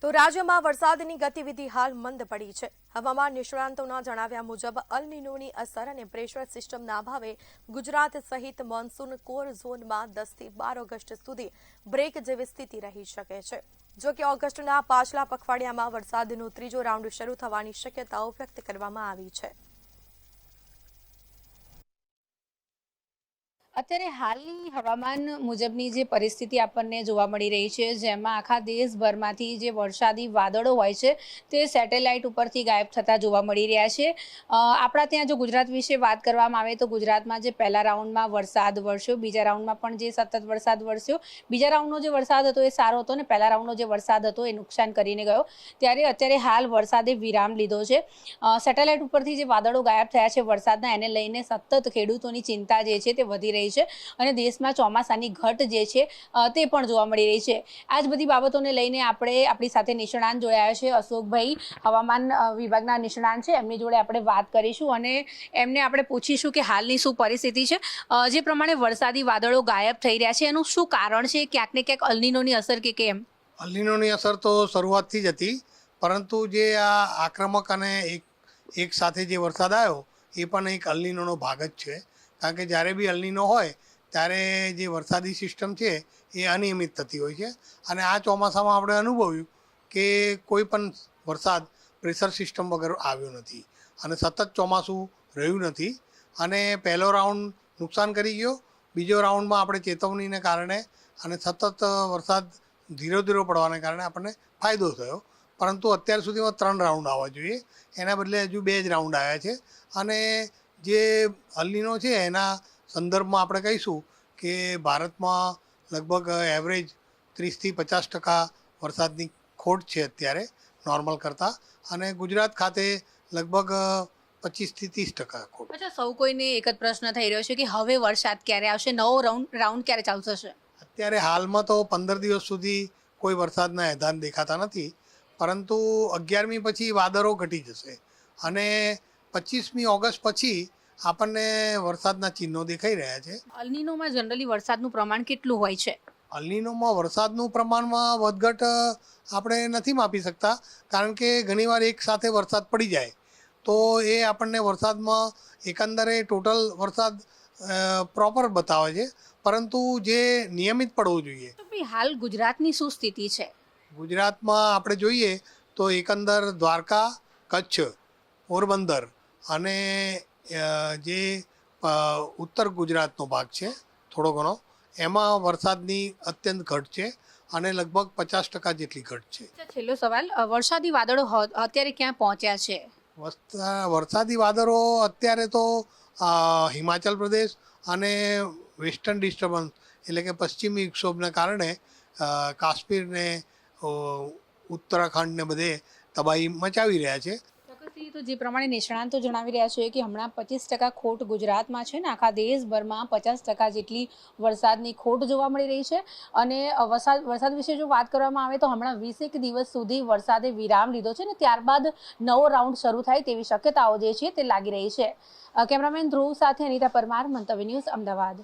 તો રાજ્યમાં વરસાદની ગતિવિધિ હાલ મંદ પડી છે। હવામાન નિષ્ણાંતોના જણાવ્યા મુજબ અલ નીનોની અસર અને પ્રેશર સિસ્ટમના અભાવે ગુજરાત સહિત મોન્સૂન કોર ઝોનમાં 10 થી 12 ઓગસ્ટ સુધી બ્રેક જેવી સ્થિતિ રહી શકે છે। જો કે ઓગસ્ટના પાછલા પખવાડિયામાં વરસાદનો ત્રીજો રાઉન્ડ શરૂ થવાની શક્યતાઓ વ્યક્ત કરવામાં આવી છે। અત્યારે હાલની હવામાન મુજબની જે પરિસ્થિતિ આપણને જોવા મળી રહી છે, જેમાં આખા દેશભરમાંથી જે વરસાદી વાદળો હોય છે તે સેટેલાઇટ ઉપરથી ગાયબ થતા જોવા મળી રહ્યા છે। આપણા ત્યાં જો ગુજરાત વિશે વાત કરવામાં આવે તો ગુજરાતમાં જે પહેલા રાઉન્ડમાં વરસાદ વરસ્યો, બીજા રાઉન્ડમાં પણ જે સતત વરસાદ વરસ્યો, બીજા રાઉન્ડનો જે વરસાદ હતો એ સારો હતો ને પહેલા રાઉન્ડનો જે વરસાદ હતો એ નુકસાન કરીને ગયો। ત્યારે અત્યારે હાલ વરસાદે વિરામ લીધો છે। સેટેલાઇટ ઉપરથી જે વાદળો ગાયબ થયા છે વરસાદના, એને લઈને સતત ખેડૂતોની ચિંતા જે છે તે વધી રહી છે અને દેશમાં ચોમાસાની ઘટ જે છે તે પણ જોવા મળી રહી છે। આ જ બધી બાબતોને લઈને આપણી સાથે નિષ્ણાંત જોડાયા છે। અશોકભાઈ હવામાન વિભાગના નિષ્ણાંત છે, એમની જોડે આપણે વાત કરીશું અને એમને આપણે પૂછીશું કે હાલની શું પરિસ્થિતિ છે। જે પ્રમાણે વરસાદી વાદળો ગાયબ થઈ રહ્યા છે એનું શું કારણ છે? ક્યાંક ને ક્યાંક અલ નીનોની અસર કે કેમ? અલ નીનોની અસર તો શરૂઆતથી જ હતી, પરંતુ જે આ આક્રમક અને એક સાથે જે વરસાદ આવ્યો એ પણ એક અલ નીનોનો ભાગ જ છે। કારણ કે જ્યારે બી અલ નીનો હોય ત્યારે જે વરસાદી સિસ્ટમ છે એ અનિયમિત થતી હોય છે અને આ ચોમાસામાં આપણે અનુભવ્યું કે કોઈ પણ વરસાદ પ્રેશર સિસ્ટમ વગર આવ્યો નથી અને સતત ચોમાસું રહ્યું નથી અને પહેલો રાઉન્ડ નુકસાન કરી ગયો, બીજો રાઉન્ડમાં આપણે ચેતવણીને કારણે અને સતત વરસાદ ધીરો ધીરો પડવાને કારણે આપણને ફાયદો થયો। પરંતુ અત્યાર સુધીમાં 3 રાઉન્ડ આવવા જોઈએ, એના બદલે હજુ 2 જ રાઉન્ડ આવ્યા છે અને જે અલ નીનો છે એના સંદર્ભમાં આપણે કહીશું કે ભારતમાં લગભગ એવરેજ 30 થી 50% વરસાદની ખોટ છે અત્યારે નોર્મલ કરતાં, અને ગુજરાત ખાતે લગભગ 25 થી 30% ખોટ। અચ્છા, સૌ કોઈને એક જ પ્રશ્ન થઈ રહ્યો છે કે હવે વરસાદ ક્યારે આવશે, નવો રાઉન્ડ ક્યારે ચાલુ થશે? અત્યારે હાલમાં તો 15 દિવસ સુધી કોઈ વરસાદના એધાન દેખાતા નથી, પરંતુ 11મી પછી વાદળો ઘટી જશે અને 25મી ઓગસ્ટ પછી આપણને વરસાદના ચિહ્નો દેખાઈ રહ્યા છે। અલ નીનોમાં જનરલી વરસાદનું પ્રમાણ કેટલું હોય છે? અલ નીનોમાં વરસાદનું પ્રમાણમાં વધઘટ આપણે નથી માપી શકતા, કારણ કે ઘણીવાર એક સાથે વરસાદ પડી જાય તો એ આપણને વરસાદમાં એકંદરે ટોટલ વરસાદ પ્રોપર બતાવે છે, પરંતુ જે નિયમિત પડવો જોઈએ। તો ભાઈ હાલ ગુજરાતની શું સ્થિતિ છે? ગુજરાતમાં આપણે જોઈએ તો એકંદર દ્વારકા, કચ્છ, પોરબંદર અને જે ઉત્તર ગુજરાતનો ભાગ છે થોડો ઘણો, એમાં વરસાદની અત્યંત ઘટ છે અને લગભગ 50% જેટલી ઘટ છે। છેલ્લો સવાલ, વરસાદી વાદળો અત્યારે ક્યાં પહોંચ્યા છે? વરસાદી વાદળો અત્યારે તો હિમાચલ પ્રદેશ અને વેસ્ટર્ન ડિસ્ટર્બન્સ એટલે કે પશ્ચિમી વિક્ષોભને કારણે કાશ્મીરને ઉત્તરાખંડને બધે તબાહી મચાવી રહ્યા છે। તો જે પ્રમાણે નિષ્ણાંતો જણાવી રહ્યા છે કે હમણાં 25% ખોટ ગુજરાતમાં છે ને આખા દેશભરમાં 50% જેટલી વરસાદની ખોટ જોવા મળી રહી છે અને વરસાદ વિશે જો વાત કરવામાં આવે તો હમણાં 20 દિવસ સુધી વરસાદે વિરામ લીધો છે ને ત્યારબાદ નવો રાઉન્ડ શરૂ થાય તેવી શક્યતાઓ જે છે તે લાગી રહી છે। કેમેરામેન ધ્રુવ સાથે અનિતા પરમાર, મંતવ્ય ન્યૂઝ, અમદાવાદ।